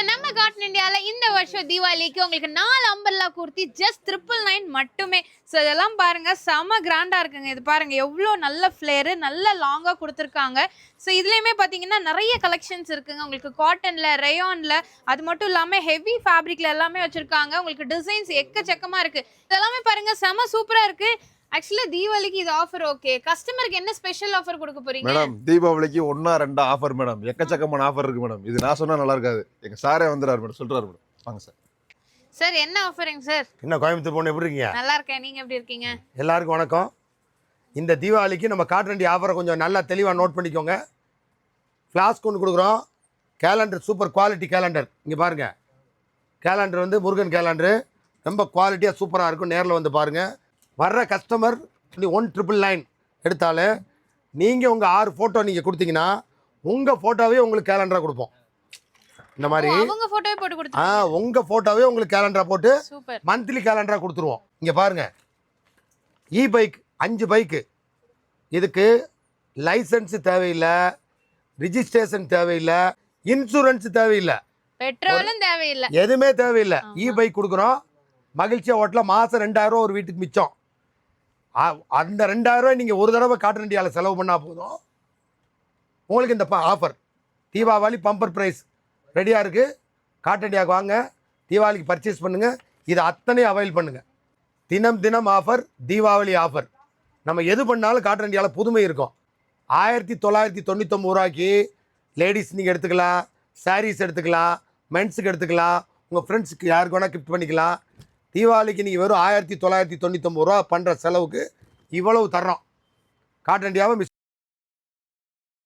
நம்ம காட்டன் இந்தியால இந்த வருஷம் தீபாவளிக்கு உங்களுக்கு 4 அம்பர்லா குர்த்தி ஜஸ்ட் 999 மட்டுமே. ஸோ இதெல்லாம் பாருங்க செம கிராண்டா இருக்குங்க. இது பாருங்க எவ்வளோ நல்ல ஃபிளேரு, நல்ல லாங்கா கொடுத்துருக்காங்க. ஸோ இதுலயுமே பார்த்தீங்கன்னா நிறைய கலெக்ஷன்ஸ் இருக்குங்க. உங்களுக்கு காட்டன்ல, ரேயான்ல, அது மட்டும் இல்லாமல் ஹெவி ஃபேப்ரிக்ல எல்லாமே வச்சிருக்காங்க. உங்களுக்கு டிசைன்ஸ் எக்கச்சக்கமா இருக்கு. இதெல்லாமே பாருங்க செம சூப்பரா இருக்கு. ஆக்சுவலா தீபாவளிக்கு இது ஆஃபர் ஓகே. கஸ்டமருக்கு என்ன ஸ்பெஷல் ஆஃபர் கொடுக்க போறீங்க? மேடம் தீபாவளிக்கு 1 2 ஆஃபர் மேடம். எக்கச்சக்கமான ஆஃபர் இருக்கு மேடம். இது நான் சொன்னா நல்லா இருக்காது. எங்க சாரே வந்துறாரு மேடம், சொல்றாரு மேடம். வாங்க சார். சார் என்ன ஆஃபரிங் சார்? என்ன கோயம்புத்தூர் பொண்ணு எப்படி இருக்கீங்க? நல்லா இருக்கேன், நீங்க எப்படி இருக்கீங்க? எல்லாருக்கும் வணக்கம். இந்த தீபாவளிக்கு நம்ம காட்டன் ஆஃபரை கொஞ்சம் நல்லா தெளிவாக நோட் பண்ணிக்கோங்க. ஃப்ளாஸ்க் ஒன்று கொடுக்குறோம். Calendar super quality calendar. இங்கே பாருங்கள், கேலண்டர் வந்து முருகன் கேலண்டரு ரொம்ப குவாலிட்டியாக சூப்பராக இருக்கும். நேரில் வந்து பாருங்கள். வர்ற கஸ்டமர் 1999 எடுத்தாலே நீங்கள் உங்கள் 6 ஃபோட்டோ நீங்கள் கொடுத்தீங்கன்னா உங்கள் ஃபோட்டோவே உங்களுக்கு கேலண்டராக கொடுப்போம். இந்த மாதிரி அவங்க போட்டோவே போட்டு கொடுத்துருங்க. உங்கள் ஃபோட்டோவே உங்களுக்கு கேலண்டராக போட்டு சூப்பர் மந்த்லி கேலண்டராக கொடுத்துருவோம். இங்கே பாருங்கள், பைக் 5 பைக்கு. இதுக்கு லைசன்ஸு தேவையில்லை, ரிஜிஸ்ட்ரேஷன் தேவையில்லை, இன்சூரன்ஸ் தேவையில்லை, பெட்ரோலும் தேவையில்லை, எதுவுமே தேவையில்லை. பைக் கொடுக்குறோம். மகிழ்ச்சியாக ஓட்டலாம். மாதம் 2000 ரூபா ஒரு வீட்டுக்கு மிச்சம். அந்த 2000 ரூபாய் நீங்கள் ஒரு தடவை காட்டன் இந்தியாவில் செலவு பண்ணால் போதும். உங்களுக்கு இந்த ஆஃபர் தீபாவளி பம்பர் ப்ரைஸ் ரெடியாக இருக்குது. காட்டன் இந்தியாவுக்கு வாங்க, தீபாவளிக்கு பர்ச்சேஸ் பண்ணுங்கள். இதை அத்தனையும் அவைல் பண்ணுங்கள். தினம் தினம் ஆஃபர், தீபாவளி ஆஃபர். நம்ம எது பண்ணாலும் காட்டன் இந்தியாவில் புதுமை இருக்கும். 1999 ரூபாய்க்கு லேடிஸ் நீங்கள் எடுத்துக்கலாம், சாரீஸ் எடுத்துக்கலாம், மென்ஸுக்கு எடுத்துக்கலாம், உங்கள் ஃப்ரெண்ட்ஸுக்கு யாருக்கு வேணால் கிஃப்ட் பண்ணிக்கலாம். தீபாவளிக்கு நீங்கள் வெறும் 1999 ரூபா பண்ணுற செலவுக்கு இவ்வளவு தர்றோம். காட்டன் இந்தியாவை